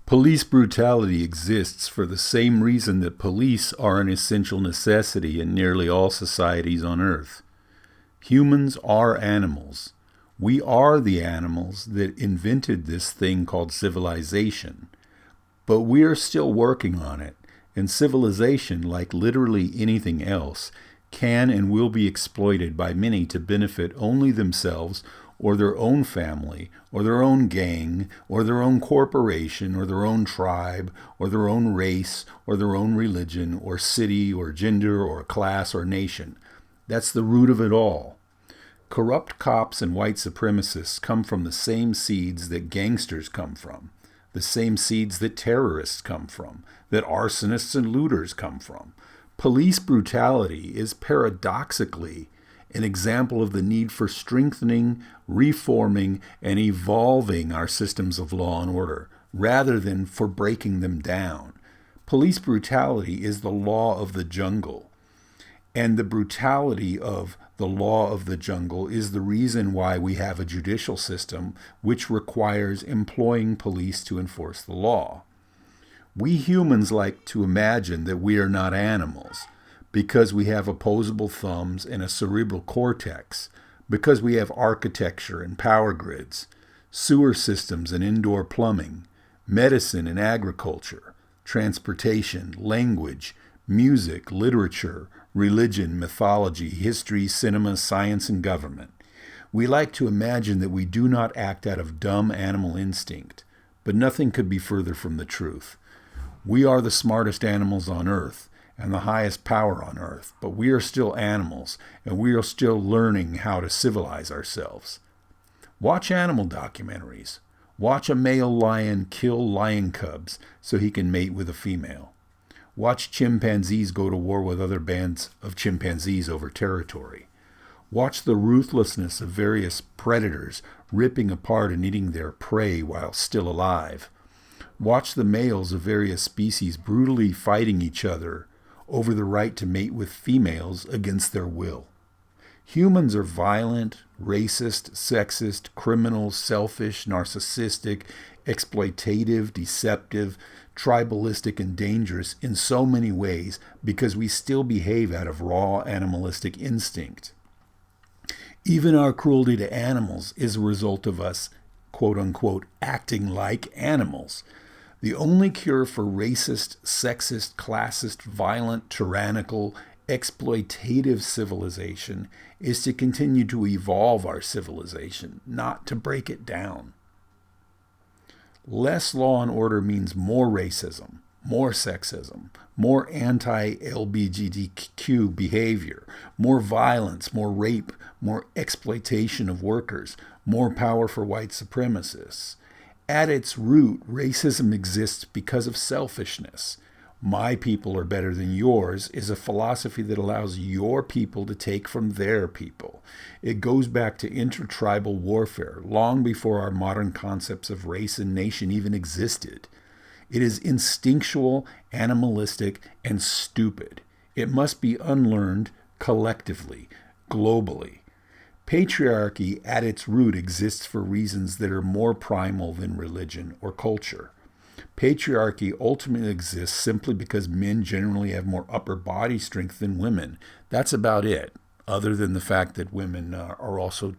Police brutality exists for the same reason that police are an essential necessity in nearly all societies on Earth. Humans are animals. We are the animals that invented this thing called civilization. But we are still working on it, and civilization, like literally anything else, can and will be exploited by many to benefit only themselves or their own family, or their own gang, or their own corporation, or their own tribe, or their own race, or their own religion, or city, or gender, or class, or nation. That's the root of it all. Corrupt cops and white supremacists come from the same seeds that gangsters come from, the same seeds that terrorists come from, that arsonists and looters come from. Police brutality is paradoxically an example of the need for strengthening, reforming, and evolving our systems of law and order, rather than for breaking them down. Police brutality is the law of the jungle, and the brutality of the law of the jungle is the reason why we have a judicial system which requires employing police to enforce the law. We humans like to imagine that we are not animals, because we have opposable thumbs and a cerebral cortex, because we have architecture and power grids, sewer systems and indoor plumbing, medicine and agriculture, transportation, language, music, literature, religion, mythology, history, cinema, science, and government. We like to imagine that we do not act out of dumb animal instinct, but nothing could be further from the truth. We are the smartest animals on Earth, and the highest power on Earth, but we are still animals, and we are still learning how to civilize ourselves. Watch animal documentaries. Watch a male lion kill lion cubs so he can mate with a female. Watch chimpanzees go to war with other bands of chimpanzees over territory. Watch the ruthlessness of various predators ripping apart and eating their prey while still alive. Watch the males of various species brutally fighting each other over the right to mate with females against their will. Humans are violent, racist, sexist, criminal, selfish, narcissistic, exploitative, deceptive, tribalistic, and dangerous in so many ways because we still behave out of raw animalistic instinct. Even our cruelty to animals is a result of us, quote-unquote, acting like animals. The only cure for racist, sexist, classist, violent, tyrannical, exploitative civilization is to continue to evolve our civilization, not to break it down. Less law and order means more racism, more sexism, more anti-LGBTQ behavior, more violence, more rape, more exploitation of workers, more power for white supremacists. At its root, racism exists because of selfishness. My people are better than yours is a philosophy that allows your people to take from their people. It goes back to intertribal warfare, long before our modern concepts of race and nation even existed. It is instinctual, animalistic, and stupid. It must be unlearned collectively, globally. Patriarchy at its root exists for reasons that are more primal than religion or culture. Patriarchy ultimately exists simply because men generally have more upper body strength than women. That's about it, other than the fact that women are also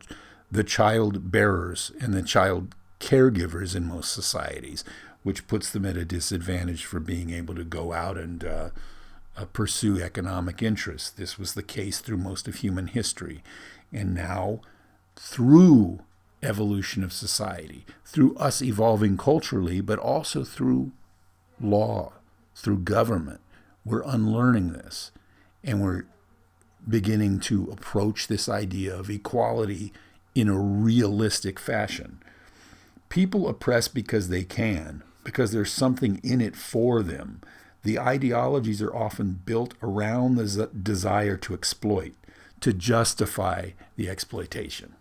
the child bearers and the child caregivers in most societies, which puts them at a disadvantage for being able to go out and pursue economic interests. This was the case through most of human history. And now, through evolution of society, through us evolving culturally, but also through law, through government, we're unlearning this. And we're beginning to approach this idea of equality in a realistic fashion. People oppress because they can, because there's something in it for them. The ideologies are often built around the desire to exploit, to justify the exploitation.